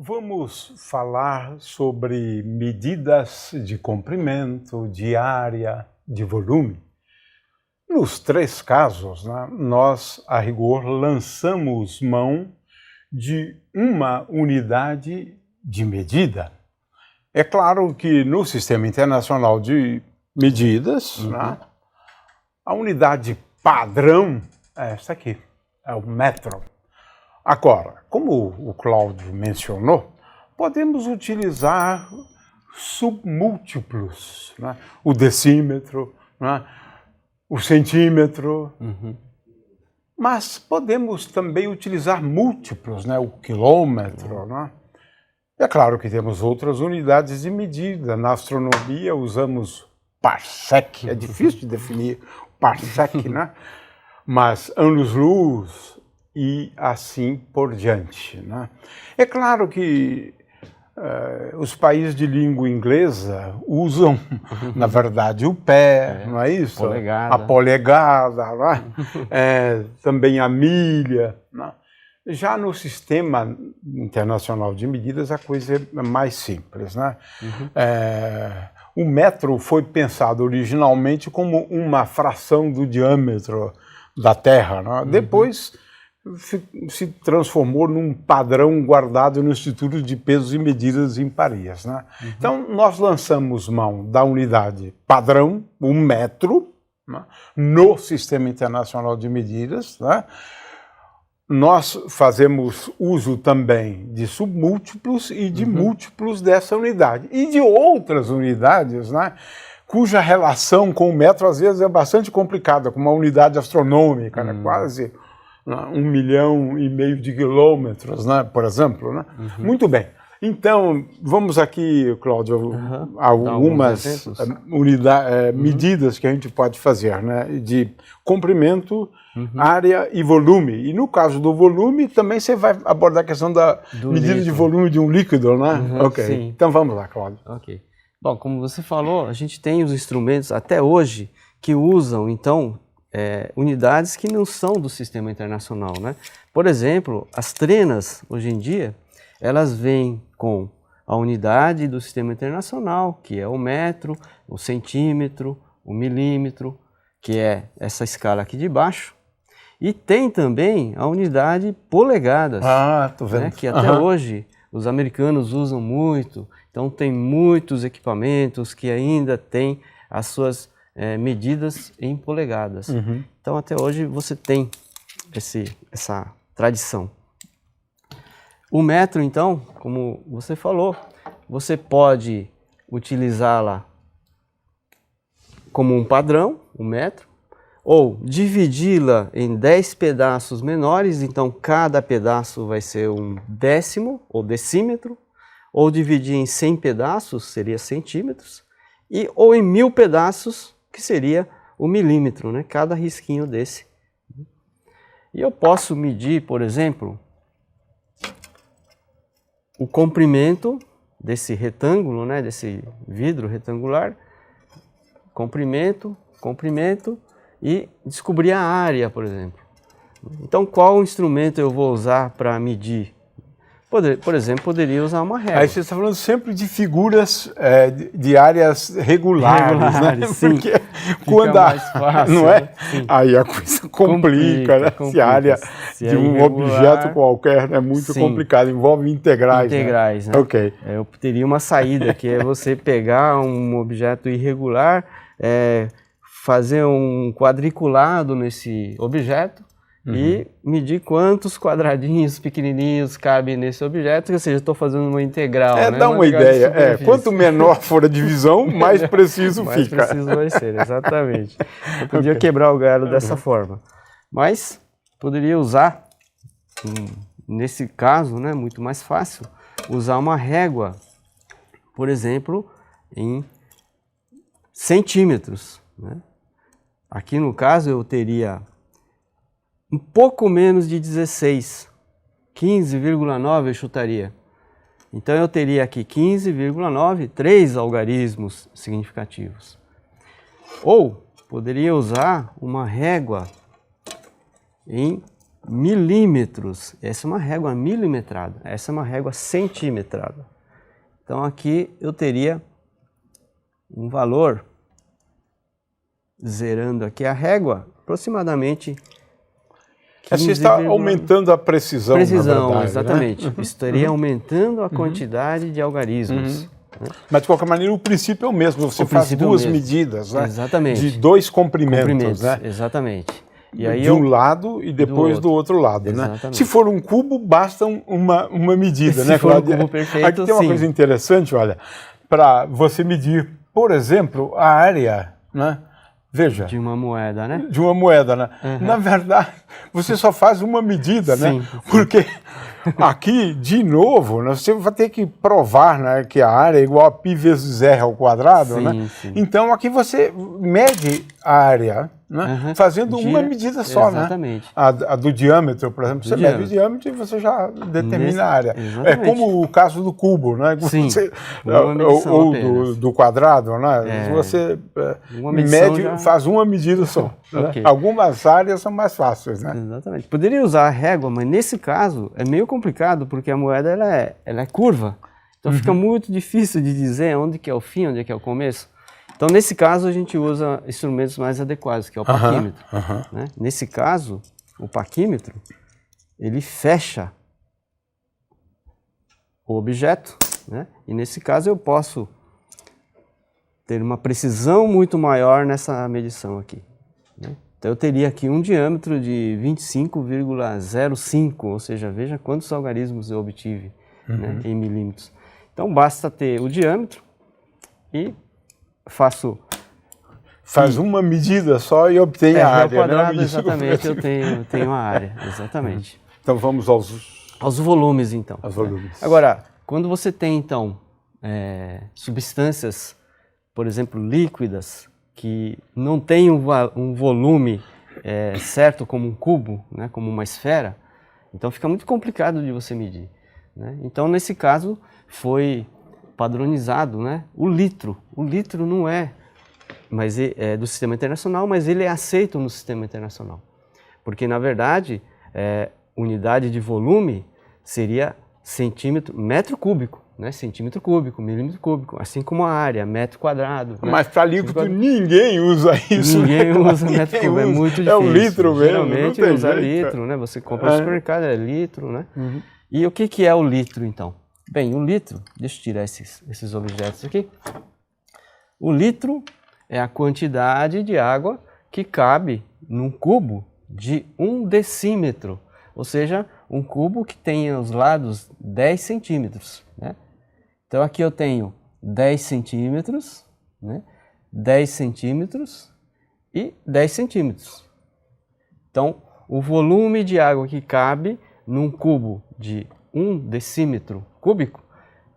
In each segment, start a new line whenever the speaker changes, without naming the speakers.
Vamos falar sobre medidas de comprimento, de área, de volume. Nos três casos, né, nós, a rigor, lançamos mão de uma unidade de medida. É claro que no Sistema Internacional de Medidas, né, a unidade padrão é essa aqui, é o metro. Agora, como o Cláudio mencionou, podemos utilizar submúltiplos, né? O decímetro, né? O centímetro, mas podemos também utilizar múltiplos, né? O quilômetro. Né? É claro que temos outras unidades de medida. Na astronomia usamos parsec, é difícil de definir parsec, né? Mas anos-luz e assim por diante. Né? É claro que os países de língua inglesa usam, na verdade, o pé, não é isso?
Polegada.
A polegada, não é? Também a milha. Não? Já no Sistema Internacional de Medidas, a coisa é mais simples. Né? O metro foi pensado originalmente como uma fração do diâmetro da Terra. Né? Depois se transformou num padrão guardado no Instituto de Pesos e Medidas em Paris. Né? Então, nós lançamos mão da unidade padrão, o metro, né, no Sistema Internacional de Medidas. Né? Nós fazemos uso também de submúltiplos e de múltiplos dessa unidade. E de outras unidades, né, cuja relação com o metro, às vezes, é bastante complicada, como uma unidade astronômica, né, quase 1,5 milhão de quilômetros, né, por exemplo. Né? Muito bem. Então, vamos aqui, Cláudio, algumas medidas que a gente pode fazer, né, de comprimento, área e volume. E no caso do volume, também você vai abordar a questão da medida de volume de um líquido, né? Ok.
Sim.
Então vamos lá, Cláudio.
Ok. Bom, como você falou, a gente tem os instrumentos até hoje que usam, então, unidades que não são do Sistema Internacional, né? Por exemplo, as trenas, hoje em dia, elas vêm com a unidade do Sistema Internacional, que é o metro, o centímetro, o milímetro, que é essa escala aqui de baixo. E tem também a unidade polegadas,
tô vendo.
né, que até hoje os americanos usam muito. Então tem muitos equipamentos que ainda têm as suas medidas em polegadas. Então até hoje você tem essa tradição. O metro, então, como você falou, você pode utilizá-la como um padrão, o metro, ou dividi-la em 10 pedaços menores, então cada pedaço vai ser um décimo ou decímetro, ou dividir em 100 pedaços, seria centímetros, ou em 1000 pedaços, que seria o milímetro, né? Cada risquinho desse. E eu posso medir, por exemplo, o comprimento desse retângulo, né, desse vidro retangular, comprimento, e descobrir a área, por exemplo. Então, qual instrumento eu vou usar para medir? Por exemplo, poderia usar uma régua.
Aí você está falando sempre de figuras de áreas regulares, né?
Sim.
Porque quando
mais fácil,
não é?
Né?
Aí a coisa complica, né? Se a área de um objeto qualquer é muito complicada, envolve integrais.
Integrais, né?
Ok.
Eu teria uma saída, que é você pegar um objeto irregular, fazer um quadriculado nesse objeto, e medir quantos quadradinhos pequenininhos cabem nesse objeto, ou seja, estou fazendo uma integral. Né?
Dá uma ideia. Quanto menor for a divisão, mais preciso
mais
fica.
Mais preciso vai ser, exatamente. Eu podia quebrar o galho dessa forma. Mas poderia usar, nesse caso, né, muito mais fácil, usar uma régua, por exemplo, em centímetros. Né? Aqui no caso eu teria um pouco menos de 16, 15,9 eu chutaria. Então eu teria aqui 15,9, 3 algarismos significativos. Ou poderia usar uma régua em milímetros. Essa é uma régua milimetrada, essa é uma régua centimetrada. Então aqui eu teria um valor, zerando aqui a régua, aproximadamente 15,
Você está aumentando a precisão, na verdade,
exatamente.
né?
Estaria aumentando a quantidade de algarismos. Né?
Mas, de qualquer maneira, o princípio é o mesmo. Você faz duas medidas, né?
Exatamente.
De dois comprimentos, né?
Exatamente. E aí
de um lado e depois do outro lado, né? Se for um cubo, basta uma medida, né,
Se for um
Cláudia?
cubo perfeito,
Aqui tem uma coisa interessante, olha, para você medir, por exemplo, a área, né? Veja.
De uma moeda, né?
De uma moeda, né? Na verdade, você só faz uma medida, né? Porque aqui, de novo, né, você vai ter que provar, né, que a área é igual a π vezes r ao quadrado, né? Então aqui você mede a área, né, fazendo uma medida só,
exatamente.
Né? A do diâmetro, por exemplo, você mede o diâmetro e você já determina a área. É como o caso do cubo, né? Você, ou do quadrado, né? Você mede, faz uma medida só. Né? Algumas áreas são mais fáceis, né?
Exatamente. Poderia usar a régua, mas nesse caso é meio complicado, porque a moeda ela é curva. Então fica muito difícil de dizer onde que é o fim, onde que é o começo. Então, nesse caso, a gente usa instrumentos mais adequados, que é o paquímetro. Né? Nesse caso, o paquímetro, ele fecha o objeto, né? E nesse caso eu posso ter uma precisão muito maior nessa medição aqui. Né? Então, eu teria aqui um diâmetro de 25,05, ou seja, veja quantos algarismos eu obtive, né, em milímetros. Então, basta ter o diâmetro e
faz uma medida só e obtém a área,
quadrado,
né?
Exatamente, eu tenho a área, exatamente.
Então vamos aos
volumes, então.
Aos volumes.
Agora, quando você tem, então, substâncias, por exemplo, líquidas, que não têm um volume certo como um cubo, né, como uma esfera, então fica muito complicado de você medir. Né? Então, nesse caso, foi padronizado, né, o litro. O litro não é do sistema internacional, mas ele é aceito no sistema internacional. Porque, na verdade, unidade de volume seria metro cúbico, né? Centímetro cúbico, milímetro cúbico, assim como a área, metro quadrado.
Mas para líquido ninguém usa isso.
Ninguém usa metro cúbico, é muito difícil.
É um litro mesmo.
Geralmente usa litro, né? Você compra no supermercado, é litro, né? E o que é o litro, então? Bem, o litro, deixa eu tirar esses objetos aqui. O litro é a quantidade de água que cabe num cubo de 1 decímetro, ou seja, um cubo que tem aos lados 10 centímetros. Né? Então aqui eu tenho 10 centímetros, né? 10 centímetros e 10 centímetros. Então, o volume de água que cabe num cubo de 1 decímetro cúbico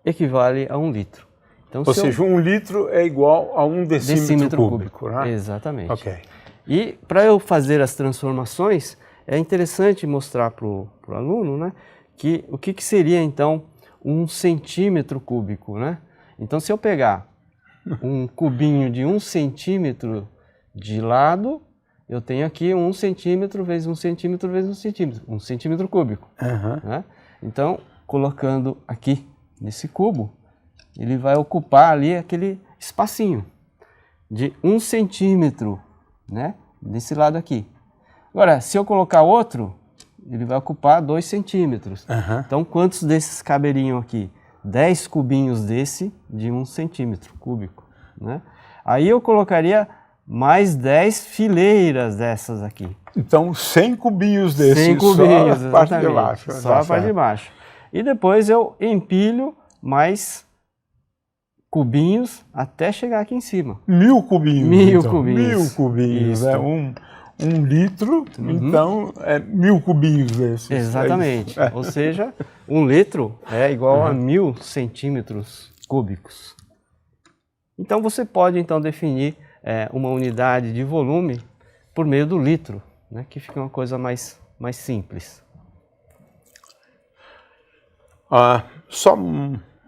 equivale a 1 litro. Então,
ou seja, 1 litro é igual a 1 decímetro cúbico. Né?
Exatamente.
Okay.
E para eu fazer as transformações, é interessante mostrar para o aluno, né, que o que seria então 1 centímetro cúbico. Né? Então, se eu pegar um cubinho de 1 centímetro de lado, eu tenho aqui 1 centímetro vezes 1 centímetro vezes 1 centímetro, 1 centímetro cúbico. Né? Então, colocando aqui nesse cubo, ele vai ocupar ali aquele espacinho de 1 centímetro, né? Desse lado aqui. Agora, se eu colocar outro, ele vai ocupar 2 centímetros. Então, quantos desses caberiam aqui? 10 cubinhos desse de 1 centímetro cúbico. Né? Aí eu colocaria mais 10 fileiras dessas aqui.
Então, 100 cubinhos desses,
100 cubinhos,
só a parte de baixo.
Só a parte de baixo. E depois eu empilho mais cubinhos até chegar aqui em cima.
1000 cubinhos.
1000 cubinhos.
1000 cubinhos, né? Um litro, então é 1000 cubinhos desses.
Exatamente. Ou seja, 1 litro é igual a 1000 centímetros cúbicos. Então você pode então definir uma unidade de volume por meio do litro, né? Que fica uma coisa mais simples.
Só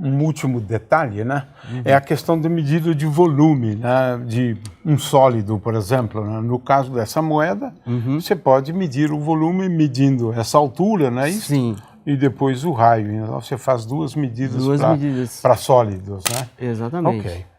um último detalhe, né? É a questão da medida de volume, né? De um sólido, por exemplo. Né? No caso dessa moeda, você pode medir o volume medindo essa altura, não é isso?
Sim.
E depois o raio. Então você faz duas medidas para sólidos, né?
Exatamente.
Ok.